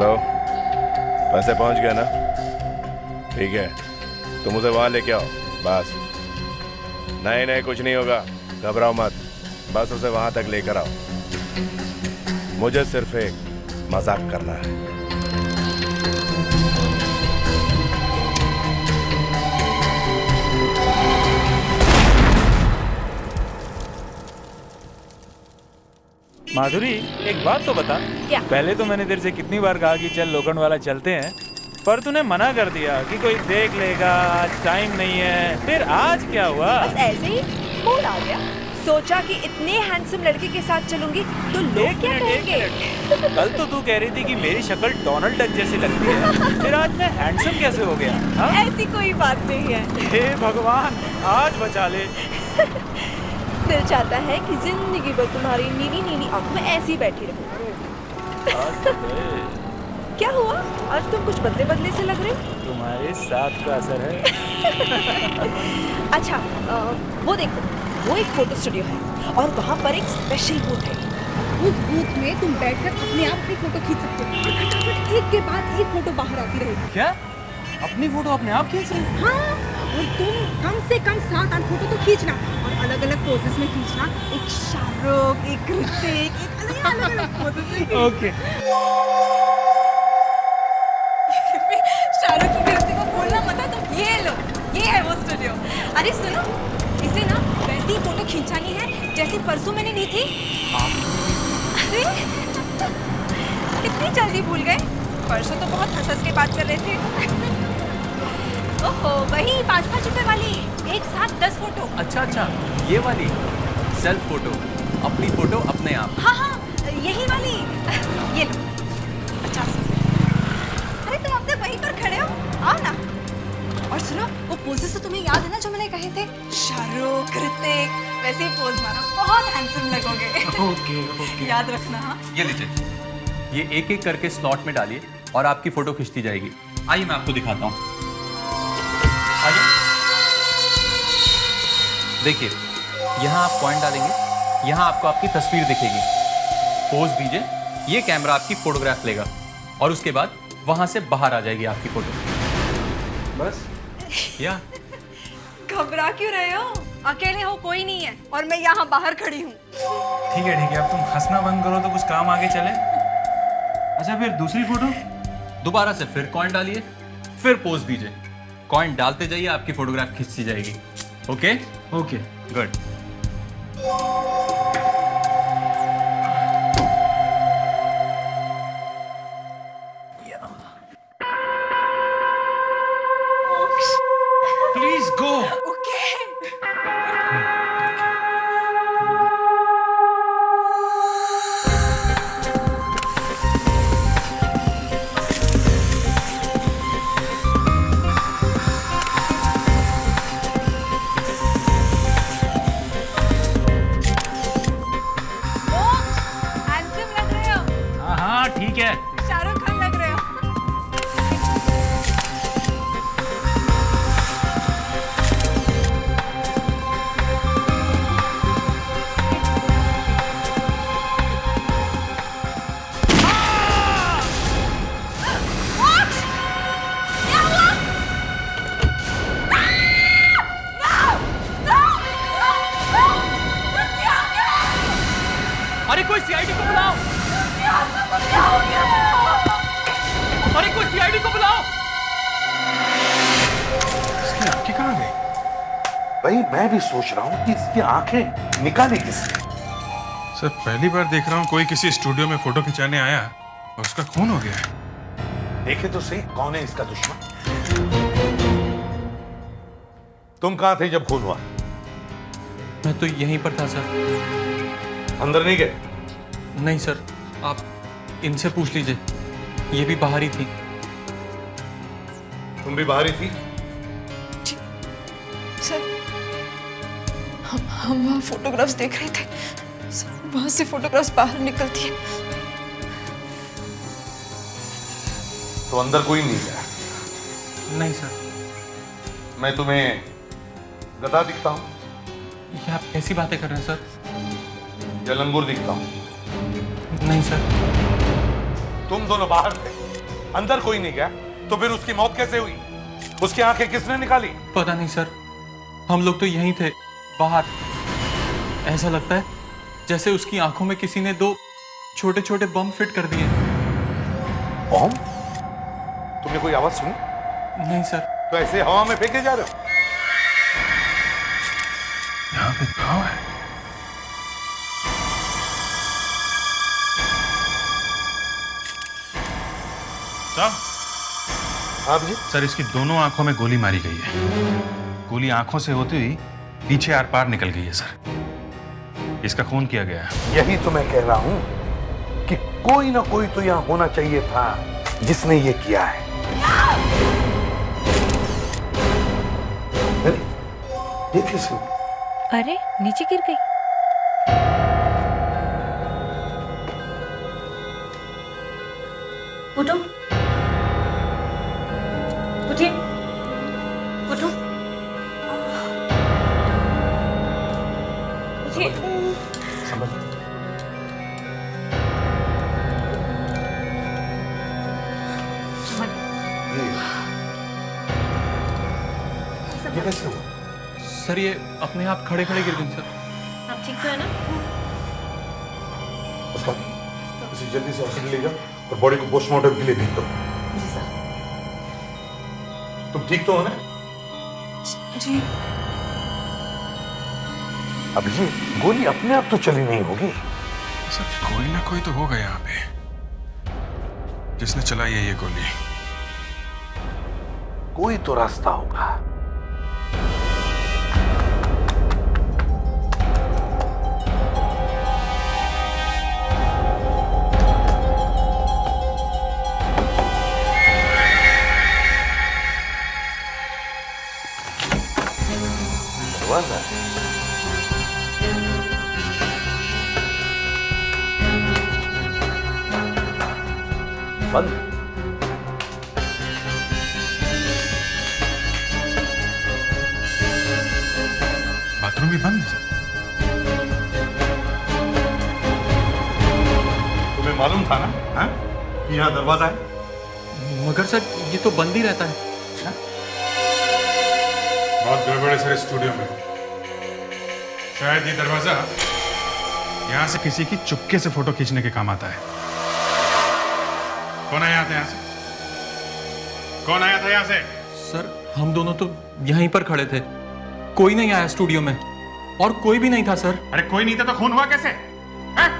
Hello, पैसे पहुंच गए ना? ठीक है, तुम उसे वहां लेके आओ बस। नहीं नहीं, कुछ नहीं होगा, घबराओ मत, बस उसे वहां तक लेकर आओ। मुझे सिर्फ एक मजाक करना है। माधुरी, एक बात तो बता। क्या? पहले तो मैंने तेरे से कितनी बार कहा कि चल लोखंड वाला चलते हैं, पर तूने मना कर दिया कि कोई देख लेगा, आज टाइम नहीं है। फिर आज क्या हुआ? बस ऐसे ही मूड आ गया। सोचा कि इतने हैंडसम लड़के के साथ चलूंगी तो लोग क्या कहेंगे। कल तो तू कह रही थी कि मेरी शक्ल डोनाल्ड डक जैसी लगती है, फिर आज मैं हैंडसम कैसे हो गया? हाँ? ऐसी कोई बात नहीं है। हे भगवान, आज बचा ले। दिल चाहता है कि जिंदगी भर तुम्हारी नीली नीली आंख में ऐसी बैठी रहूं। क्या हुआ? आज तुम कुछ बदले बदले से लग रहे हो। तुम्हारे साथ का असर है। अच्छा, वो देखो, वो एक फोटो स्टूडियो है और वहाँ पर एक स्पेशल बूथ है। उस बूथ में तुम बैठकर अपने आप की फोटो खींच सकते हो और फटाफट एक के बाद एक फोटो बाहर आती रहेगी। क्या? अपनी फोटो अपने आप खींच रही? हाँ, और तुम कम से कम 7-8 फोटो तो खींचना और अलग अलग पोजेस में खींचना। एक शाहरुख, एक ऋतिक, एक अलग अलग पोजेस में। ओके। शाहरुख को भी ऋतिक को बोलना मत है तो ये लो, ये है वो स्टूडियो। अरे सुनो, इसे ना वैसी फोटो खींचानी है जैसी परसों मैंने ली थी। अरे इतनी जल्दी भूल गए? परसों तो बहुत हंस के बात कर रहे थे। ओहो, वही 5-5 रुपए वाली, एक साथ 10 फोटो। अच्छा, ये वाली सेल्फ फोटो, अपनी फोटो अपने आप। हाँ, यही वाली। ये लो, 50 रुपए। अरे तुम अब तक वहीं पर खड़े हो, आओ ना। और सुनो, वो पोजेस तो तुम्हें याद है ना जो मैंने कहे थे? शाहरुख, ऋतिक, वैसे ही पोज मारो, बहुत हैंडसम लगोगे। ओके। याद रखना। हाँ, ये लीजिए, ये एक एक करके स्लॉट में डालिए और आपकी फोटो खींचती जाएगी। आइए मैं आपको दिखाता हूँ। आइए, देखिए, यहाँ आप पॉइंट डालेंगे, यहाँ आपको आपकी तस्वीर दिखेगी। पोज दीजिए, ये कैमरा आपकी फोटोग्राफ लेगा और उसके बाद वहां से बाहर आ जाएगी आपकी फोटो। बस या घबरा क्यों रहे हो? अकेले हो, कोई नहीं है और मैं यहाँ बाहर खड़ी हूँ। ठीक है, अब तुम हंसना बंद करो तो कुछ काम आगे चले। अच्छा, फिर दूसरी फोटो? दोबारा से फिर कॉइन डालिए, फिर पोज दीजिए, कॉइन डालते जाइए, आपकी फोटोग्राफ खींचती जाएगी। Okay good. Please go. Okay. Handsome लग रहे हो। हाँ, ठीक है। शाहरुख खान लग रहे हो। अरे कोई सीआईडी को बुलाओ, अरे कोई सीआईडी को बुलाओ। इसकी आंखें कहाँ गई? भाई मैं भी सोच रहा हूँ कि इसकी आंखें निकाली किसने? सर, पहली बार देख रहा हूँ कोई किसी स्टूडियो में फोटो खिंचाने आया और उसका खून हो गया है। देखे तो सही कौन है इसका दुश्मन। तुम कहाँ थे जब खून हुआ? मैं तो यहीं पर था सर। अंदर नहीं गए? नहीं सर, आप इनसे पूछ लीजिए, ये भी बाहर ही थी। तुम भी बाहर ही थी? सर, हम वहाँ फोटोग्राफ्स देख रहे थे। सर, वहाँ से फोटोग्राफ्स बाहर निकलती है। तो अंदर कोई नहीं गया? नहीं सर। मैं तुम्हें गधा दिखता हूँ ये आप कैसी बातें कर रहे हैं सर? या लंगूर दिखता हूँ? नहीं सर। तुम दोनों बाहर थे, अंदर कोई नहीं गया तो फिर उसकी मौत कैसे हुई? उसकी आंखें किसने निकाली? पता नहीं सर, हम लोग तो यहीं थे, बाहर। ऐसा लगता है जैसे उसकी आंखों में किसी ने 2 छोटे छोटे बम फिट कर दिए। बम? तुमने कोई आवाज सुनी? नहीं सर। तो ऐसे हवा में फेंके जा रहे हो? यहाँ पे गाँव है। साहब, हाँ जी। सर इसकी दोनों आंखों में गोली मारी गई है। गोली आंखों से होती हुई पीछे आर पार निकल गई है सर। इसका खून किया गया है। यही तो मैं कह रहा हूं कि कोई ना कोई तो यहां होना चाहिए था जिसने ये किया है। अरे, ये किसने? अरे नीचे गिर गई। उठो, उठिए, उठो, उठिए। ये कैसे हुआ? सर ये अपने आप खड़े खड़े गिर गई सर। आप ठीक तो है ना? उसका इसे जल्दी से हॉस्पिटल ले जाओ और बॉडी को पोस्टमार्टम के लिए भेज दो। जी सर। तुम ठीक तो हो ना? जी। अब ये गोली अपने आप तो चली नहीं होगी। सर कोई ना कोई तो होगा यहाँ पे जिसने चलाई है ये गोली। कोई तो रास्ता होगा। दरवाजा बंद। बाथरूम भी बंद है सर। तुम्हें मालूम था ना हाँ? कि यहाँ दरवाजा है? मगर सर ये तो बंद ही रहता है। बहुत गड़बड़ है सर स्टूडियो में। शायद ये दरवाजा यहाँ से किसी की चुपके से फोटो खींचने के काम आता है। कौन आया था यहाँ से? कौन आया था यहाँ से? सर हम दोनों तो यहीं पर खड़े थे, कोई नहीं आया स्टूडियो में, और कोई भी नहीं था सर। अरे कोई नहीं था तो खून हुआ कैसे? हैं?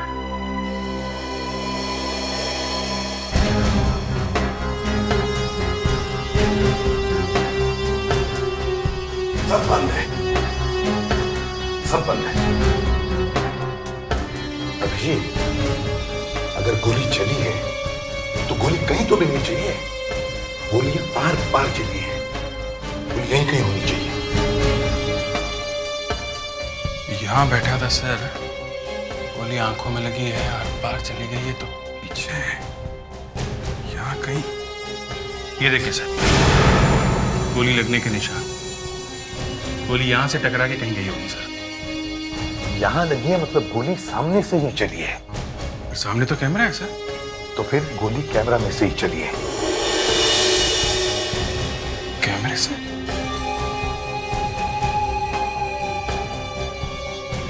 सब बंद है, सब बंद है। अभिजीत, अगर गोली चली है तो गोली कहीं तो मिलनी चाहिए। गोलियां पार पार चली है, गोली यहीं कहीं होनी चाहिए। यहाँ बैठा था सर, गोली आंखों में लगी है और बाहर चली गई है तो पीछे यहाँ कहीं। ये देखिए सर, गोली लगने के निशान। गोली यहाँ से टकरा के कहीं गई होगी सर। यहां लगी है मतलब गोली सामने से ही चली है। सामने तो कैमरा है सर। तो फिर गोली कैमरा में से ही चली है। कैमरे से?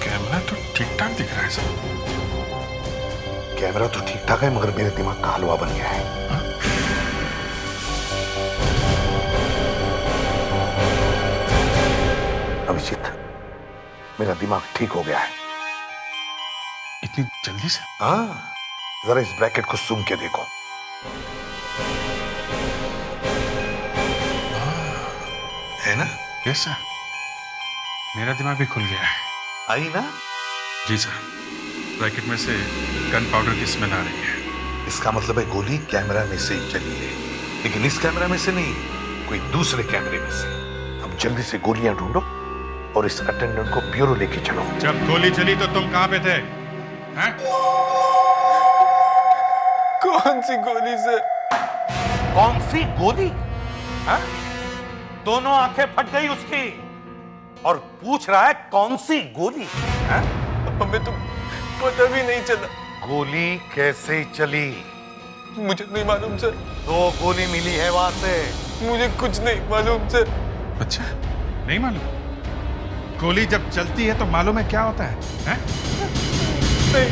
कैमरा तो ठीक ठाक दिख रहा है सर। कैमरा तो ठीक ठाक है मगर मेरे दिमाग का हलवा बन गया है। अभिजीत, मेरा दिमाग ठीक हो गया है। इतनी जल्दी से? हाँ, जरा इस ब्रैकेट को सूम के देखो। है ना? यस सर, मेरा दिमाग भी खुल गया है। आई ना? जी सर, ब्रैकेट में से गन पाउडर की स्मेल आ रही है। इसका मतलब है गोली कैमरा में से ही चली है, लेकिन इस कैमरा में से नहीं, कोई दूसरे कैमरे में से। अब जल्दी से गोलियां ढूंढो और इस अटेंडेंट को ब्यूरो लेके चलो। जब गोली चली तो तुम कहां पे थे? हैं? कौन सी गोली सर? कौन सी गोली? हाँ? दोनों आंखें फट गई उसकी और पूछ रहा है कौन सी गोली? हमें तो पता भी नहीं चला। गोली कैसे चली? मुझे नहीं मालूम सर। 2 गोली मिली है वहां से। मुझे कुछ नहीं मालूम सर। अच्छा, नहीं मालूम? गोली जब चलती है तो मालूम है क्या होता है, हैं? नहीं।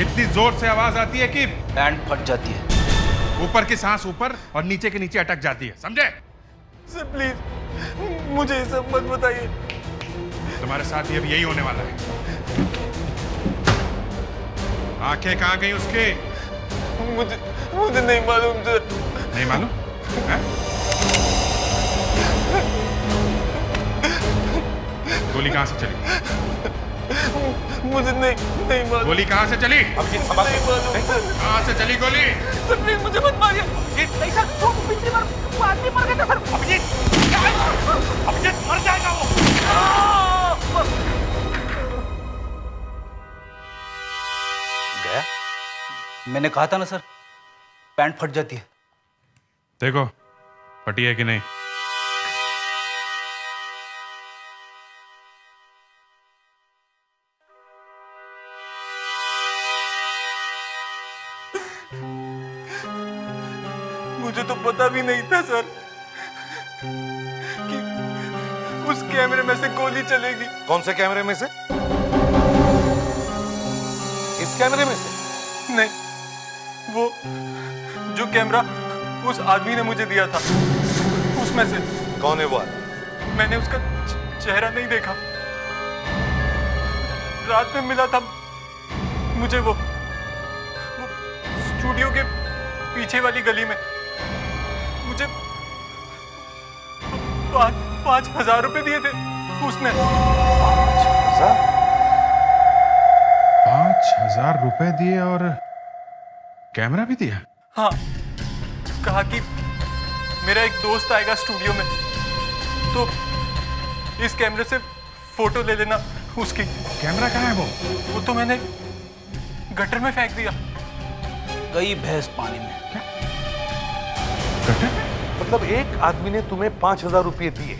इतनी जोर से आवाज आती है कि बैंड फट जाती है। ऊपर की सांस ऊपर और नीचे के नीचे अटक जाती है, समझे? सर प्लीज मुझे ये सब मत बताइए। तुम्हारे साथ ही अब यही होने वाला है। आंखें कहाँ गई उसकी? मुझे नहीं मालूम सर। नहीं मालूम? हैं? गोली कहाँ से चली? मुझे नहीं मालूम। गोली कहाँ से चली? अभिजीत संभाल। नहीं मालूम सर। कहाँ से चली गोली? सर प्लीज मुझे मत मारिए। नहीं सर, पिछली बार वो आदमी मर गया था सर। अभिजीत मर जाएगा वो। गया? मैंने कहा था ना सर, पैंट फट जाती है। देखो फटी है कि नहीं। मुझे तो पता भी नहीं था सर कि उस कैमरे में से गोली चलेगी। कौन से कैमरे में से? इस कैमरे में से? नहीं, वो जो कैमरा उस आदमी ने मुझे दिया था उसमें से। कौन है वो आदमी? मैंने उसका चेहरा नहीं देखा। रात में मिला था मुझे वो स्टूडियो के पीछे वाली गली में। मुझे 5,000 रुपए दिए थे उसने। 5,000 रुपए दिए और कैमरा भी दिया? हाँ, कहा कि मेरा एक दोस्त आएगा स्टूडियो में तो इस कैमरे से फोटो ले लेना उसकी। कैमरा कहाँ है वो तो मैंने गटर में फेंक दिया। गई भैंस पानी में। मतलब एक आदमी ने तुम्हें 5,000 रुपए दिए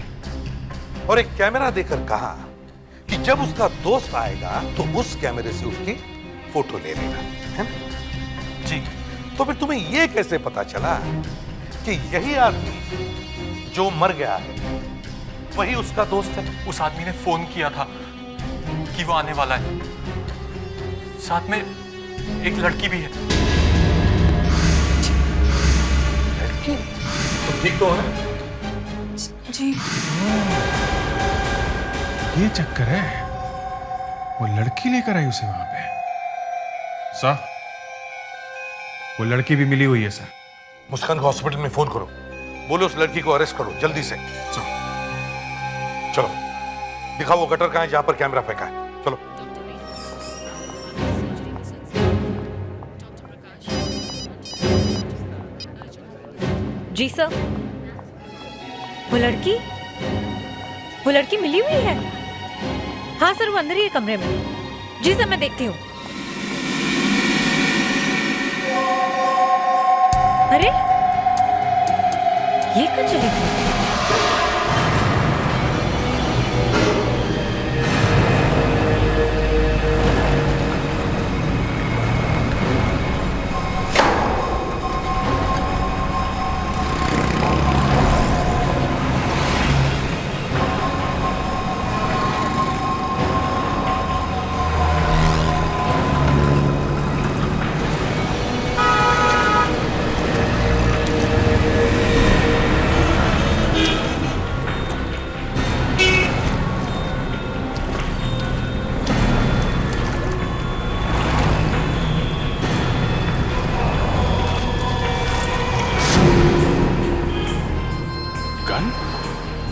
और एक कैमरा देकर कहा कि जब उसका दोस्त आएगा तो उस कैमरे से उसकी फोटो ले लेना, है ना? जी। तो फिर तुम्हें यह कैसे पता चला कि यही आदमी जो मर गया है वही उसका दोस्त है? उस आदमी ने फोन किया था कि वो आने वाला है। साथ में एक लड़की भी है। लड़की? तो ठीक तो है? जी। ये चक्कर है, वो लड़की लेकर आई उसे वहां पे। सर, वो लड़की भी मिली हुई है सर। मुस्कान को हॉस्पिटल में फोन करो, बोलो उस लड़की को अरेस्ट करो जल्दी से। चलो दिखाओ वो गटर कहाँ है जहां पर कैमरा फेंका है। चलो। जी सर। वो लड़की मिली हुई है? हाँ सर, वो अंदर ही है कमरे में। जी सर, मैं देखती हूँ। अरे ये कहाँ चली गई?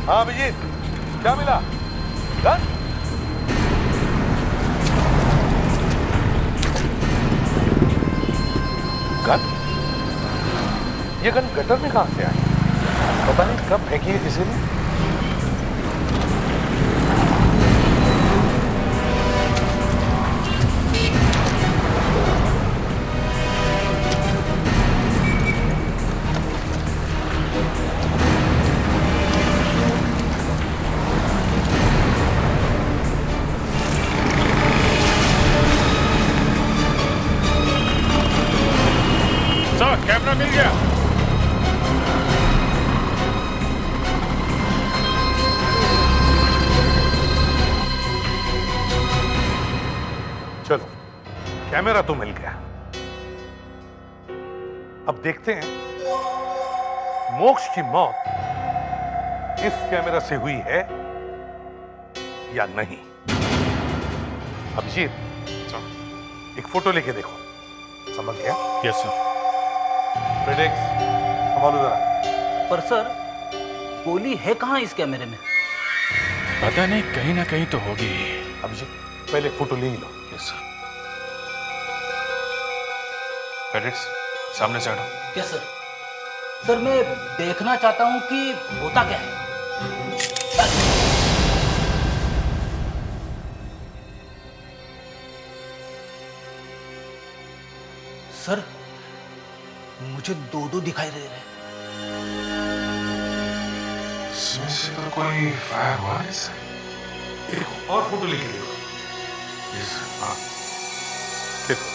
हाँ अभिजीत, क्या मिला? गन? गन? ये गन गटर में कहां से आई? पता नहीं कब फेंकी है किसी ने। कैमरा मिल गया। चलो, कैमरा तो मिल गया। अब देखते हैं मोक्ष की मौत इस कैमरा से हुई है या नहीं। अभिजीत, एक फोटो लेके देखो। समझ गया? Yes sir. प्रेडिक्स, संभालो जरा। पर सर गोली है कहाँ इस कैमरे में? पता नहीं, कहीं ना कहीं तो होगी। अभिजीत, पहले फोटो ले ही लो। Yes sir. पेडिक्स, सामने से हटो। क्या सर? सर मैं देखना चाहता हूँ कि होता क्या है। सर मुझे दो दिखाई दे रहे हैं। इसमें से तो कोई फायर हुआ है सर। एक और फोटो लेके देखो। Yes sir. हाँ, देखो।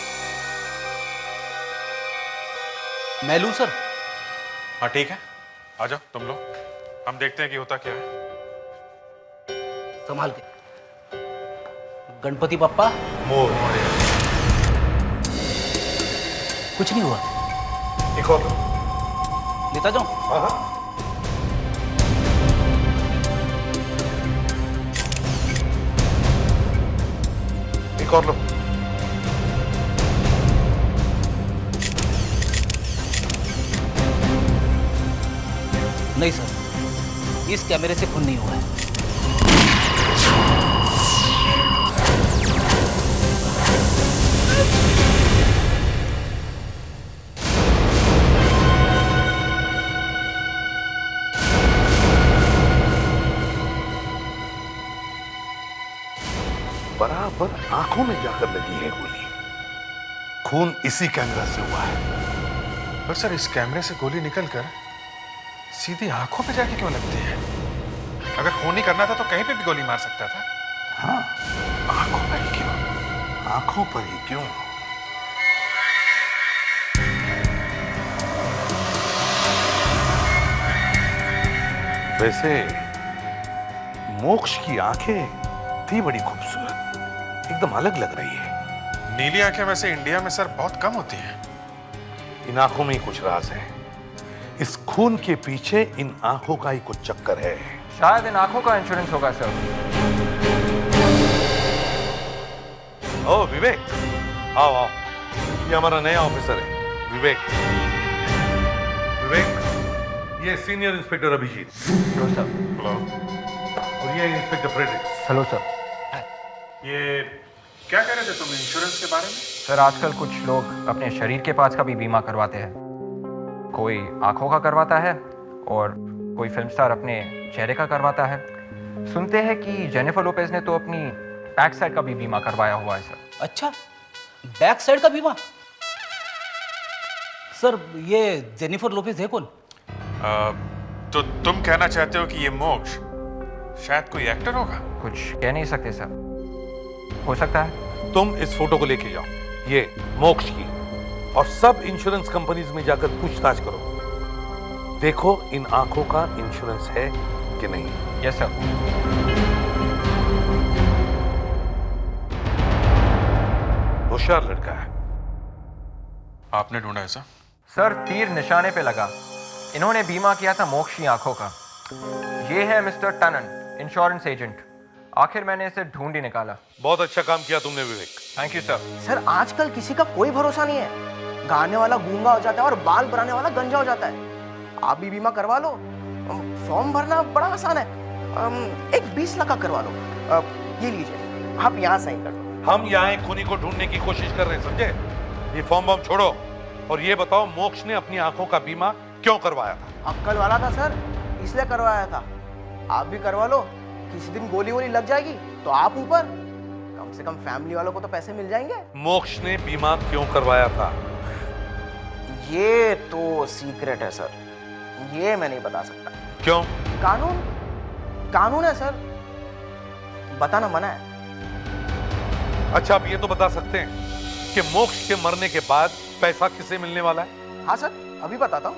मैं लूं सर? हाँ ठीक है, आ जाओ तुम लोग, हम देखते हैं कि होता क्या है। संभाल के। गणपति बप्पा। मोर। कुछ नहीं हुआ। एक और। लेता जाऊं? हाँ हाँ। एक और लो। नहीं सर, इस कैमरे से खून नहीं हुआ है। बराबर आंखों में जाकर लगी है गोली। खून इसी कैमरा से हुआ है। पर सर इस कैमरे से गोली निकलकर सीधी आंखों पे जाके क्यों लगती है? अगर खून नहीं करना था तो कहीं पे भी गोली मार सकता था। हाँ, आंखों पर ही क्यों? आंखों पर ही क्यों? वैसे मोक्ष की आंखें थी बड़ी खूबसूरत, एकदम अलग लग रही है। नीली आंखें वैसे इंडिया में सर बहुत कम होती हैं। इन आंखों में ही कुछ राज है। इस खून के पीछे इन आंखों का ही कुछ चक्कर है। शायद इन आंखों का इंश्योरेंस होगा सर। ओ विवेक, आओ आओ, ये हमारा नया ऑफिसर है विवेक। विवेक, ये senior inspector Abhijeet. Hello sir. Hello. और ये इंस्पेक्टर फ्रेडरिक्स। Hello sir. ये क्या कह रहे थे तुम इंश्योरेंस के बारे में? सर आजकल कुछ लोग अपने शरीर के पार्ट्स का भी बीमा करवाते हैं। कोई आंखों का करवाता है और कोई फिल्म स्टार अपने चेहरे का करवाता है। सुनते हैं कि जेनिफर लोपेज ने तो अपनी बैक साइड का भी बीमा करवाया हुआ है सर। अच्छा, बैक साइड का बीमा? सर ये जेनिफर लोपेज है कौन? तो तुम कहना चाहते हो कि ये मोक्ष शायद कोई एक्टर होगा? कुछ कह नहीं सकते सर, हो सकता है। तुम इस फोटो को लेके जाओ, ये मोक्ष की, और सब इंश्योरेंस कंपनीज में जाकर पूछताछ करो। देखो इन आंखों का इंश्योरेंस है कि नहीं। Yes sir. होशियार लड़का है। आपने ढूंढा है सर? सर तीर निशाने पे लगा। इन्होंने बीमा किया था मोक्ष की आंखों का। ये है मिस्टर टनन, इंश्योरेंस एजेंट। आखिर मैंने इसे ढूंढ ही निकाला। बहुत अच्छा काम किया तुमने Vivek. Thank you sir. Sir आजकल किसी का कोई भरोसा नहीं है। गाने वाला गूंगा हो जाता है और बाल बनाने वाला गंजा हो जाता है। आप भी बीमा करवा लो, फॉर्म भरना बड़ा आसान है। एक 20 लाख का करवा लो। ये लीजिए, आप यहाँ साइन कर दो। हम यहाँ एक खूनी को ढूंढने की कोशिश कर रहे हैं, समझे? ये फॉर्म बम छोड़ो और ये बताओ मोक्ष ने अपनी आंखों का बीमा क्यों करवाया था? अक्कल वाला था सर, इसलिए करवाया था। आप भी करवा लो, किसी दिन गोली वोली लग जाएगी तो आप ऊपर, कम से कम फैमिली वालों को तो पैसे मिल जाएंगे। मोक्ष ने बीमा क्यों करवाया था? ये तो सीक्रेट है सर, ये मैं नहीं बता सकता। क्यों? कानून है सर, बताना मना है। अच्छा, आप ये तो बता सकते हैं कि मोक्ष के मरने के बाद पैसा किसे मिलने वाला है? हाँ सर, अभी बताता हूँ।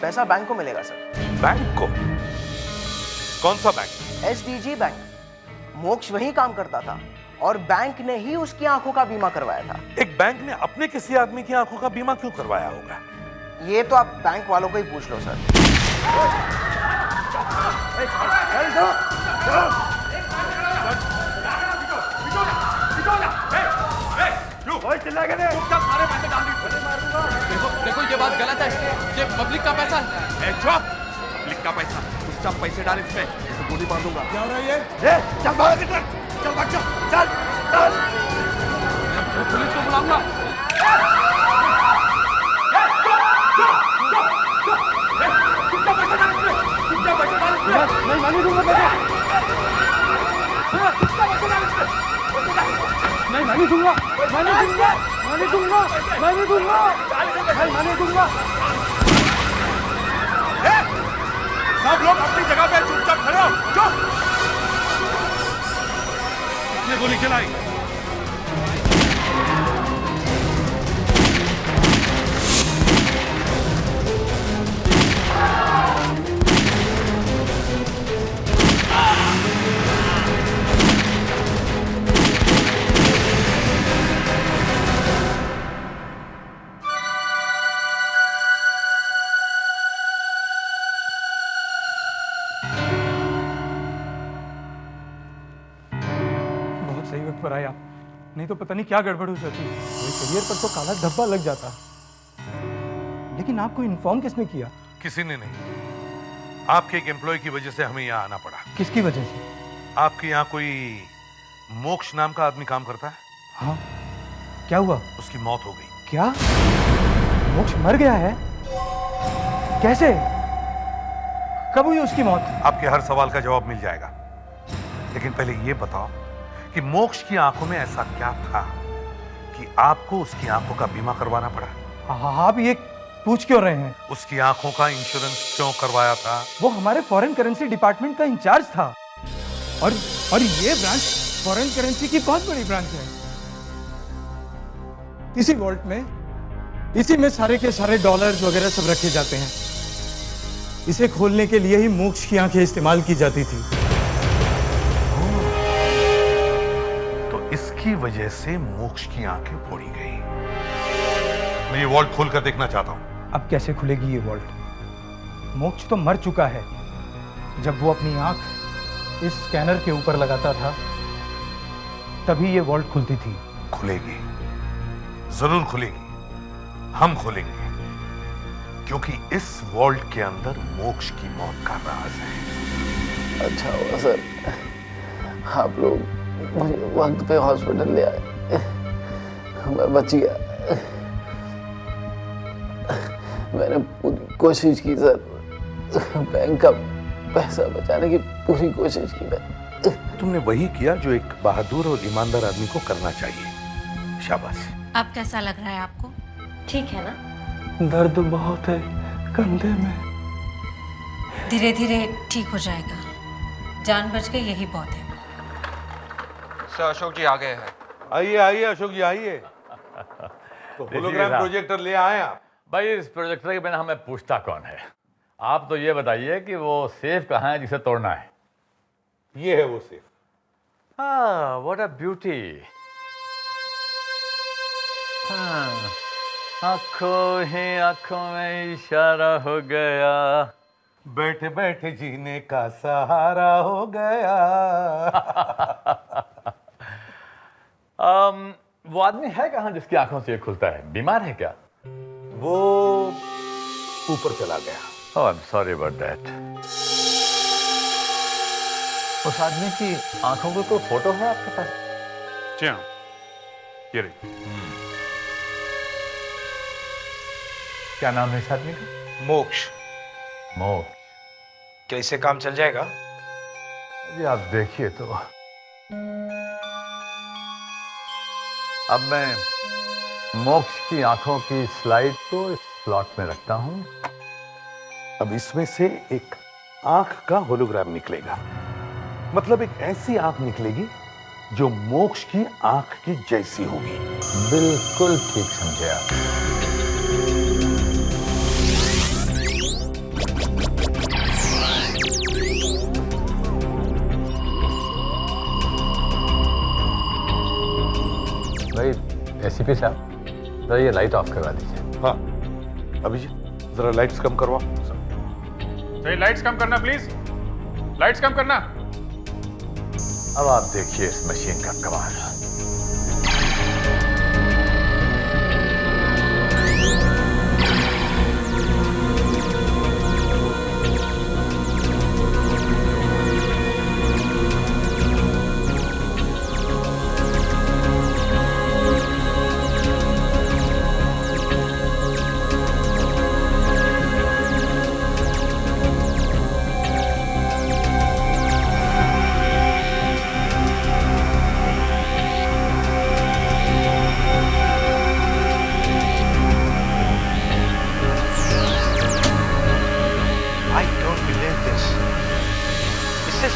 पैसा बैंक को मिलेगा सर। बैंक को? कौन सा बैंक? SDG bank. मोक्ष वही काम करता था और बैंक ने ही उसकी आंखों का बीमा करवाया था। एक बैंक ने अपने किसी आदमी की आंखों का बीमा क्यों करवाया होगा? ये तो आप बैंक वालों को ही पूछ लो सर। देखो ये बात गलत है, ये पब्लिक का पैसा है। पब्लिक का पैसा, चुपचाप पैसे डाल इसमें, तो गोली मार दूंगा। क्या हो रहा है ये? चल भाग इधर, चल भाग, चल चल। पुलिस को बुलाऊंगा। नहीं मानी दूंगा पैसा। नहीं मानी दूंगा, मानी दूंगा, मानी दूंगा, मानी दूंगा, नहीं मानी दूंगा। सब लोग अपनी जगह पे चुपचाप खड़े हो, चुप। किसने गोली चलाई? सही वक्त पर आया, नहीं तो पता नहीं क्या गड़बड़ हो जाती। मेरे करियर पर तो काला धब्बा लग जाता। लेकिन आपको इन्फॉर्म किसने किया? किसी ने नहीं। आपके एक एम्प्लॉय की वजह से हमें यहाँ आना पड़ा। किसकी वजह से? आपके यहाँ कोई मोक्ष नाम का आदमी काम करता है? हाँ, क्या हुआ? उसकी मौत हो गई। क्या? मोक्ष मर गया है? कैसे? कब हुई उसकी मौत? आपके हर सवाल का जवाब मिल जाएगा, लेकिन पहले ये बताओ कि मोक्ष की आंखों में ऐसा क्या था कि आपको उसकी आंखों का बीमा करवाना पड़ा? आप ये पूछ क्यों रहे हैं? उसकी आंखों का इंश्योरेंस क्यों करवाया था? वो हमारे फॉरेन करेंसी डिपार्टमेंट का इंचार्ज था और ये ब्रांच फॉरेन करेंसी की बहुत बड़ी ब्रांच है। इसी वॉल्ट में, इसी में सारे के सारे डॉलर्स वगैरह सब रखे जाते हैं। इसे खोलने के लिए ही मोक्ष की आंखें इस्तेमाल की जाती थी। इसकी वजह से मोक्ष की आंखें फोड़ी गई। मैं ये वॉल्ट खोलकर देखना चाहता हूं। अब कैसे खुलेगी ये वॉल्ट? मोक्ष तो मर चुका है। जब वो अपनी आंख इस स्कैनर के ऊपर लगाता था, तभी ये वॉल्ट खुलती थी। खुलेगी, जरूर खुलेगी। हम खोलेंगे, क्योंकि इस वॉल्ट के अंदर मोक्ष की मौत का राज है। अच्छा हुआ सर, आप लोग मुझे वक्त पे हॉस्पिटल ले आए, मैं बच गया। मैंने पूरी कोशिश की सर, बैंक का पैसा बचाने की पूरी कोशिश की मैंने। तुमने वही किया जो एक बहादुर और ईमानदार आदमी को करना चाहिए। शाबाश। अब कैसा लग रहा है आपको? ठीक है ना? दर्द बहुत है कंधे में। धीरे धीरे ठीक हो जाएगा, जान बच गई यही बहुत है। सर अशोक जी आ गए हैं। आइए आइए अशोक जी आइए। तो होलोग्राम प्रोजेक्टर ले आए आप? भाई इस प्रोजेक्टर के बिना हमें पूछता कौन है? आप तो ये बताइए कि वो सेफ कहाँ है जिसे तोड़ना है? ये है वो सेफ। हाँ, व्हाट अ ब्यूटी। आंखों ही आंखों में इशारा हो गया, बैठे बैठे जीने का सहारा हो गया। वो आदमी है कहाँ जिसकी आंखों से ये खुलता है? बीमार है क्या? वो ऊपर चला गया। Oh, I'm sorry about that. उस आदमी की आंखों की कोई फोटो है आपके पास? जी हाँ, ये रही। क्या नाम है इस आदमी का? मोक्ष। मोक्ष। क्या इससे काम चल जाएगा? जी आप देखिए तो। अब मैं मोक्ष की आंखों की स्लाइड को इस स्लॉट में रखता हूं। अब इसमें से एक आंख का होलोग्राम निकलेगा, मतलब एक ऐसी आंख निकलेगी जो मोक्ष की आंख की जैसी होगी। बिल्कुल ठीक समझे आप। भाई एसीपी साहब, जरा ये लाइट ऑफ करवा दीजिए। हाँ अभिजीत, जरा लाइट्स कम करवा। सही, लाइट्स कम करना प्लीज, लाइट्स कम करना। अब आप देखिए इस मशीन का कमाल।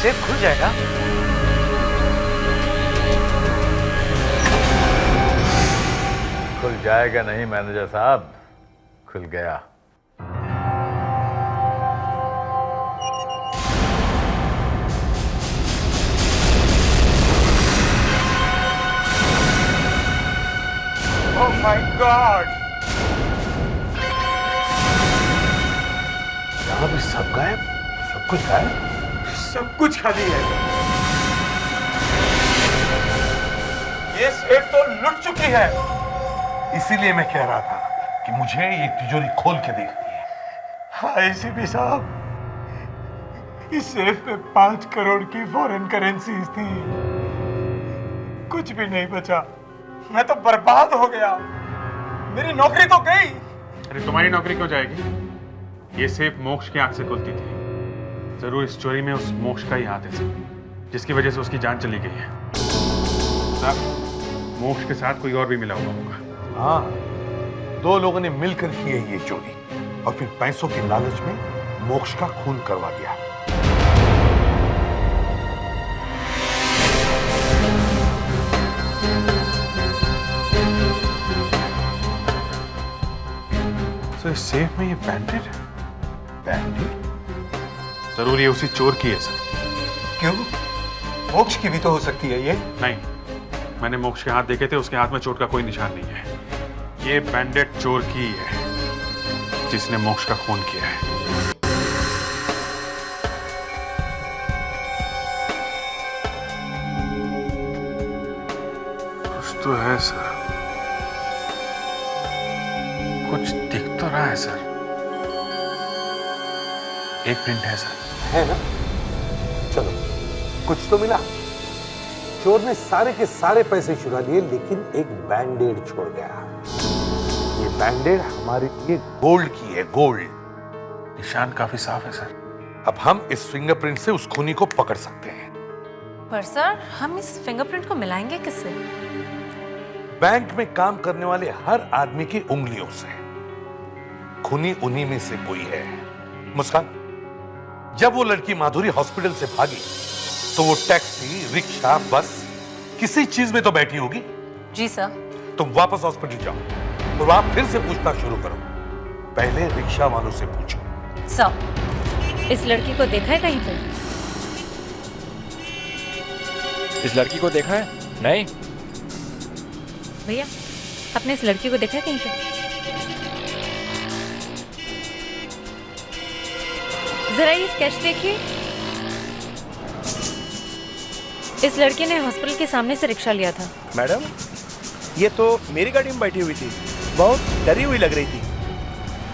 सेफ खुल जाएगा। खुल जाएगा नहीं मैनेजर साहब, खुल गया। ओह माय गॉड, यहां भी सब गायब, सब कुछ गायब, सब कुछ खाली है। ये सेफ तो लुट चुकी है। इसीलिए मैं कह रहा था कि मुझे ये तिजोरी खोल के देखनी है। हाँ एसीपी साहब, इस सेफ में 5 करोड़ की फॉरेन करेंसीज थी। कुछ भी नहीं बचा, मैं तो बर्बाद हो गया। मेरी नौकरी तो गई। अरे तुम्हारी नौकरी क्यों जाएगी? ये सेफ मोक्ष की आंख से खुलती थी। जरूर इस चोरी में उस मोक्ष का ही हाथ है, जिसकी वजह से उसकी जान चली गई है। साहब, मोक्ष के साथ कोई और भी मिला हुआ होगा। हाँ, 2 लोगों ने मिलकर की है ये चोरी और फिर पैसों के लालच में मोक्ष का खून करवा दिया। तो इस सेफ में ये बैंडेड है। बैंडेड? जरूर ये उसी चोर की है सर। क्यों? मोक्ष की भी तो हो सकती है ये। नहीं, मैंने मोक्ष के हाथ देखे थे, उसके हाथ में चोट का कोई निशान नहीं है। ये बैंडेड चोर की है जिसने मोक्ष का खून किया है। कुछ तो है सर, कुछ दिख तो रहा है सर। एक प्रिंट है सर। है ना? चलो, कुछ तो मिला। चोर ने सारे के सारे पैसे चुरा लिए, लेकिन एक बैंडेड छोड़ गया। ये बैंडेड हमारे लिए गोल्ड की है, गोल्ड। निशान काफी साफ है सर। अब हम इस फिंगरप्रिंट से उस खूनी को पकड़ सकते हैं। पर सर, हम इस फिंगरप्रिंट को मिलाएंगे किससे? बैंक में काम करने वाले हर आदमी की उंगलियों से। खूनी उन्हीं में से कोई है। मुस्कान, जब वो लड़की माधुरी हॉस्पिटल से भागी तो वो टैक्सी, रिक्शा, बस किसी चीज में तो बैठी होगी। जी सर। तुम वापस हॉस्पिटल जाओ और वहां फिर से पूछताछ शुरू करो। पहले रिक्शा वालों से पूछो। सर, इस लड़की को देखा है कहीं पे? इस लड़की को देखा है? नहीं। भैया, आपने इस लड़की को देखा है कहीं पे? जरा ये स्केच देखिए। इस लड़की ने हॉस्पिटल के सामने से रिक्शा लिया था। मैडम, ये तो मेरी गाड़ी में बैठी हुई थी, बहुत डरी हुई लग रही थी।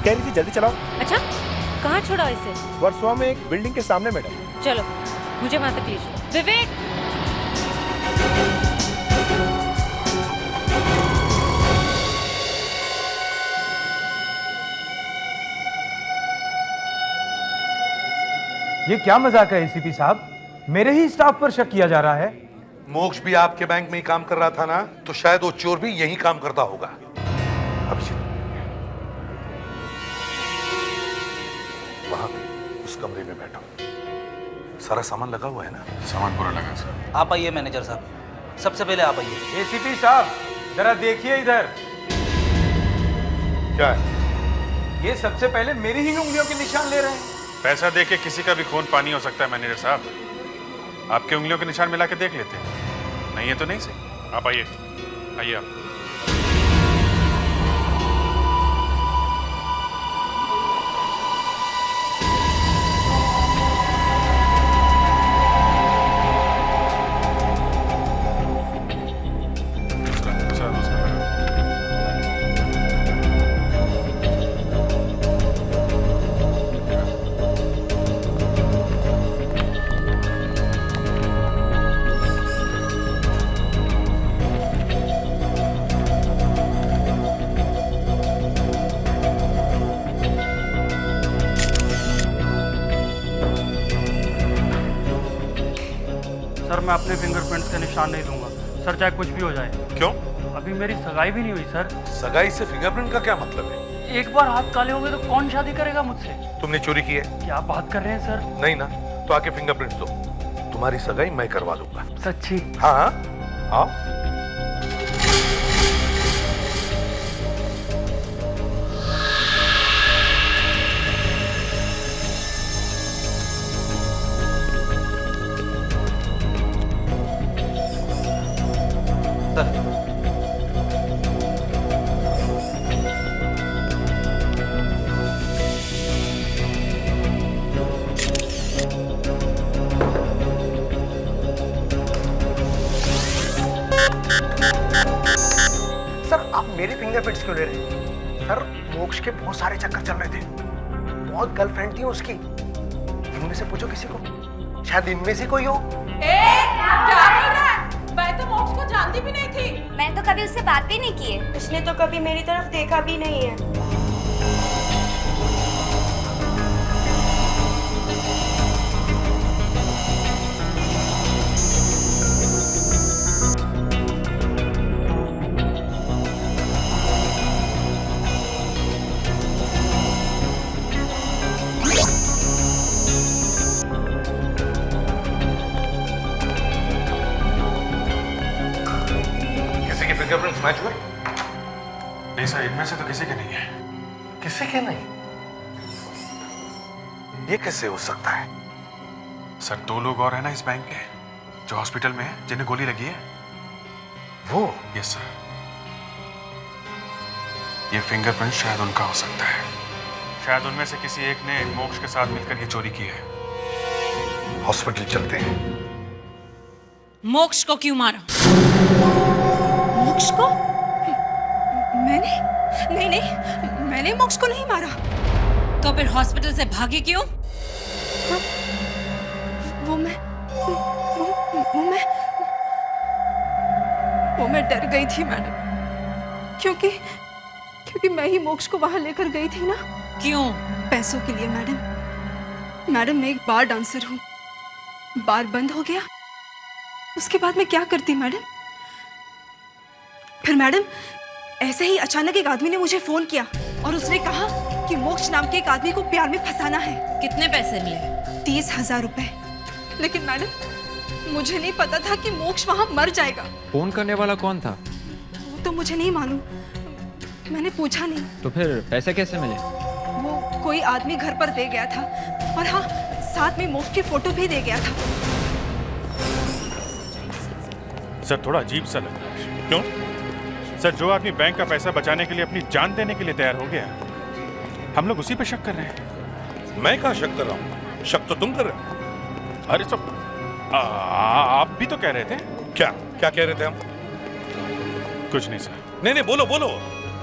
कह रही थी जल्दी चलाओ। अच्छा, कहाँ छोड़ा इसे? वर्सोवा में एक बिल्डिंग के सामने मैडम। चलो, मुझे वहां तक ले चलो। विवेक, ये क्या मजाक है एसीपी साहब? मेरे ही स्टाफ पर शक किया जा रहा है। मोक्ष भी आपके बैंक में ही काम कर रहा था ना, तो शायद वो चोर भी यही काम करता होगा। अभिजीत, वहां उस कमरे में बैठो। सारा सामान लगा हुआ है ना? सामान पूरा लगा सर। आप आइए मैनेजर साहब। सबसे पहले आप आइए। एसीपी साहब जरा देखिए इधर। क्या है? ये सबसे पहले मेरी ही उंगलियों के निशान ले रहे हैं। पैसा दे के किसी का भी खून पानी हो सकता है मैनेजर साहब। आपके उंगलियों के निशान मिला के देख लेते हैं। नहीं है तो नहीं सही। आप आइए, आइए आप। सर मैं अपने फिंगरप्रिंट्स के निशान नहीं दूंगा सर, चाहे कुछ भी हो जाए। क्यों? अभी मेरी सगाई भी नहीं हुई सर। सगाई से फिंगरप्रिंट का क्या मतलब है? एक बार हाथ काले हो गए तो कौन शादी करेगा मुझसे? तुमने चोरी की है? क्या बात कर रहे हैं सर? नहीं ना, तो आके फिंगरप्रिंट्स दो, तुम्हारी सगाई मैं करवा दूंगा। सच्ची? हाँ हाँ आओ। सर आप मेरे फिंगरप्रिंट्स क्यों ले रहे हैं? सर मोक्ष के बहुत सारे चक्कर चल रहे थे, बहुत गर्लफ्रेंड थी उसकी। इनमें से पूछो किसी को, शायद इनमें से कोई हो। क्या बोल रहा है? मैं तो मोक्ष को जानती भी नहीं थी। मैं तो कभी उससे बात भी नहीं की है। उसने तो कभी मेरी तरफ देखा भी नहीं है। फिंगरप्रिंट्स मैच हुए? नहीं सर, इनमें से तो किसी के नहीं है। किसी के नहीं? ये कैसे हो सकता है? सर 2 लोग और हैं ना इस बैंक के जो हॉस्पिटल में हैं, जिन्हें गोली लगी है। वो? Yes sir. ये फिंगरप्रिंट शायद उनका हो सकता है। शायद उनमें से किसी एक ने मोक्ष के साथ मिलकर ये चोरी की है। हॉस्पिटल चलते हैं। मोक्ष को क्यों मारा? मोक्ष को? मैंने नहीं, मैंने मोक्ष को नहीं मारा। तो फिर हॉस्पिटल से भागी क्यों? वो मैं डर गई थी मैडम, क्योंकि मैं ही मोक्ष को वहां लेकर गई थी ना। क्यों? पैसों के लिए मैडम। मैडम मैं एक बार डांसर हूँ, बार बंद हो गया, उसके बाद मैं क्या करती मैडम? फिर मैडम ऐसे ही अचानक एक आदमी ने मुझे फोन किया और उसने कहा कि मोक्ष नाम के एक आदमी को प्यार में फंसाना है। कितने पैसे मिले? 30,000 रुपए। लेकिन मैडम मुझे नहीं पता था कि मोक्ष वहां मर जाएगा। फोन करने वाला कौन था? वो तो मुझे नहीं मालूम, मैंने पूछा नहीं। तो फिर पैसे कैसे मिले? वो कोई आदमी घर पर दे गया था, और हाँ साथ में मोक्ष की फोटो भी दे गया था। सर थोड़ा अजीब सा लग रहा है। क्यों? सर जो आदमी बैंक का पैसा बचाने के लिए अपनी जान देने के लिए तैयार हो गया, हम लोग उसी पे शक कर रहे हैं। मैं कहाँ शक कर रहा हूँ? शक तो तुम कर रहे हो। अरे सब आप भी तो कह रहे थे। क्या क्या कह रहे थे हम? कुछ नहीं सर। नहीं बोलो बोलो,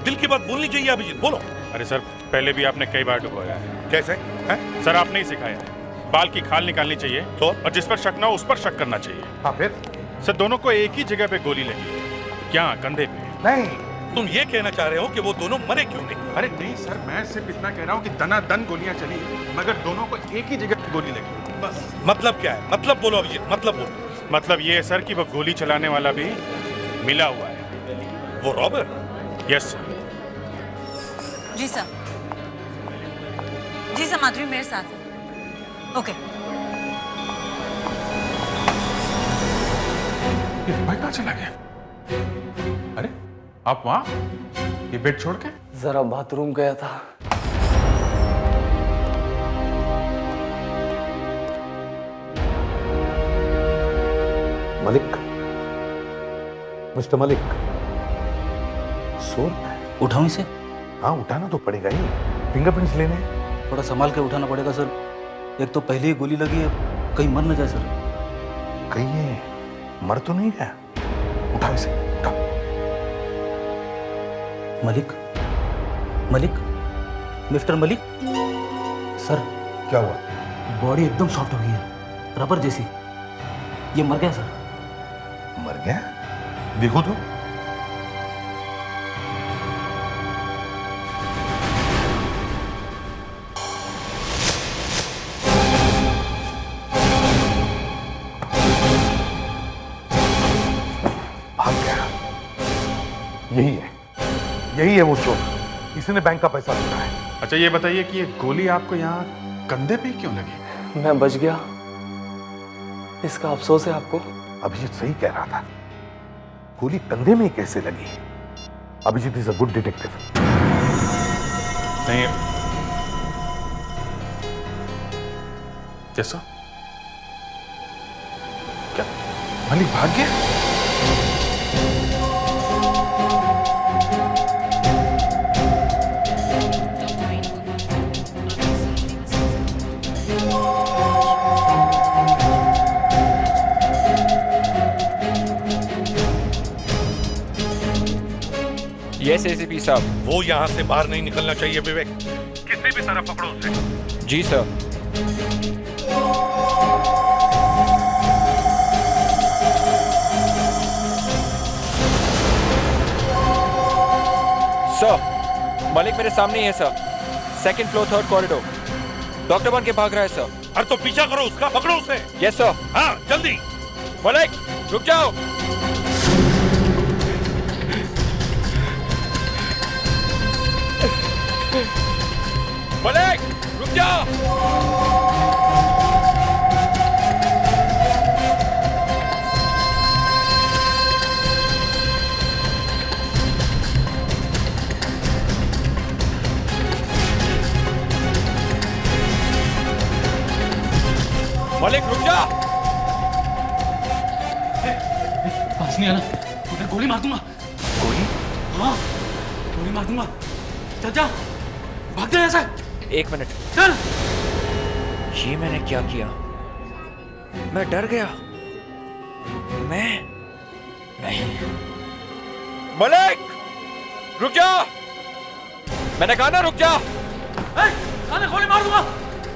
दिल की बात बोलनी चाहिए अभिजीत, बोलो। अरे सर पहले भी आपने कई बार डुबोया है। कैसे है? सर आपने ही सिखाया है, बाल की खाल निकालनी चाहिए तो, और जिस पर शक ना हो उस पर शक करना चाहिए। हाँ फिर? सर दोनों को एक ही जगह पे गोली लगी, क्या कंधे पे? नहीं, तुम ये कहना चाह रहे हो कि वो दोनों मरे क्यों नहीं? अरे नहीं सर, मैं सिर्फ इतना कह रहा हूँ कि दनादन गोलियां चली, मगर दोनों को एक ही जगह पे गोली लगी, बस। मतलब क्या है? मतलब बोलो अभिजीत, मतलब बोलो। मतलब ये है सर कि वो गोली चलाने वाला भी मिला हुआ है। वो रॉबर? Yes sir. जी सर, जी सर, माधुरी मेरे साथ है। ओके। ये रुपए कहाँ चला गया? अरे आप वहां ये बेड छोड़ के? जरा बाथरूम गया था। मलिक, मिस्टर मलिक, सो उठाऊं इसे? हाँ, उठाना तो पड़ेगा ही, फिंगरप्रिंट्स लेने। थोड़ा संभाल के उठाना पड़ेगा सर, एक तो पहले ही गोली लगी है, कहीं मर न जाए सर। कहीं ये मर तो नहीं गया? उठाओ इसे, उठाओ। मलिक, मलिक, मिस्टर मलिक। सर क्या हुआ? बॉडी एकदम सॉफ्ट हो गई है, रबर जैसी। ये मर गया सर। मर गया? देखो तो। भाग गया। यही है वो चोर। इसने बैंक का पैसा लूटा है। अच्छा ये बताइए कि ये गोली आपको यहाँ कंधे पे क्यों लगी? मैं बच गया, इसका अफसोस है आपको। अभिजीत सही कह रहा था, गोली कंधे में कैसे लगी? Abhijeet is a good detective. नहीं जैसा क्या मलिक भाग गया? यस एसीपी साहब। वो यहाँ से बाहर नहीं निकलना चाहिए विवेक। किसी भी तरह पकड़ो उसे। जी सर। सर मलिक मेरे सामने ही है sir, second floor third corridor, doctor बन के भाग रहा है सर। अरे तो पीछा करो उसका, पकड़ो उसे। Yes sir. हाँ जल्दी। मलिक रुक जाओ। मलिक रुक जाओ। मलिक रुक जा। पास नहीं आना, उधर गोली मार दूंगा। गोली? हाँ गोली मार दूंगा। चल जा, भाग जा यहाँ से। एक मिनट। चल। ये मैंने क्या किया? मैं डर गया। मैं नहीं। मलिक रुक जा, मैंने कहा ना रुक जा। अरे गोली मार दूंगा।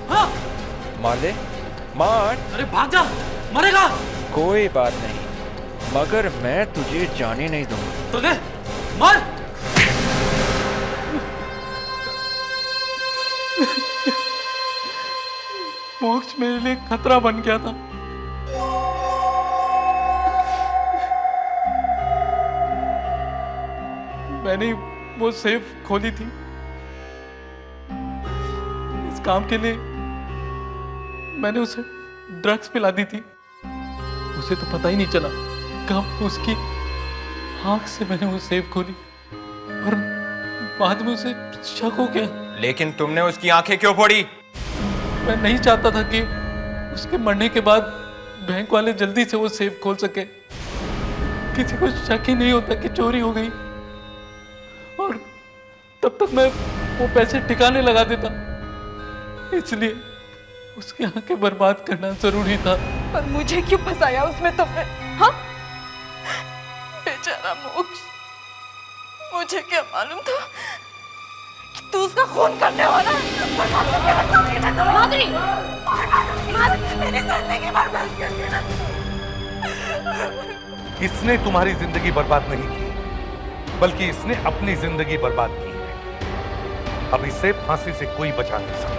हाँ मार दे, मार। अरे भाग जा, मरेगा। कोई बात नहीं, मगर मैं तुझे जाने नहीं दूंगा। तो ले, मार। मोक्ष मेरे लिए खतरा बन गया था। मैंने वो सेफ खोली थी इस काम के लिए। मैंने उसे ड्रग्स पिला दी थी, उसे तो पता ही नहीं चला कब उसकी आंख से मैंने वो सेफ खोली और बाद में उसे शक हो गया। लेकिन तुमने उसकी आंखें क्यों फोड़ी? मैं नहीं चाहता था कि उसके मरने के बाद बैंक वाले जल्दी से वो सेफ खोल सके, किसी को शक ही नहीं होता कि चोरी हो गई, और तब तक मैं वो पैसे ठिकाने लगा देता। इसलिए उसकी आंखें बर्बाद करना जरूरी था। पर मुझे क्यों फंसाया उसमें तुमने? हाँ बेचारा मोक्ष, मुझे क्या मालूम था कि तू उसका खून करने वाला है। माधुरी, मेरी जिंदगी बर्बाद कर दी ना। इसने तुम्हारी जिंदगी बर्बाद नहीं की, बल्कि इसने अपनी जिंदगी बर्बाद की है। अब इसे फांसी से कोई बचा नहीं सकता।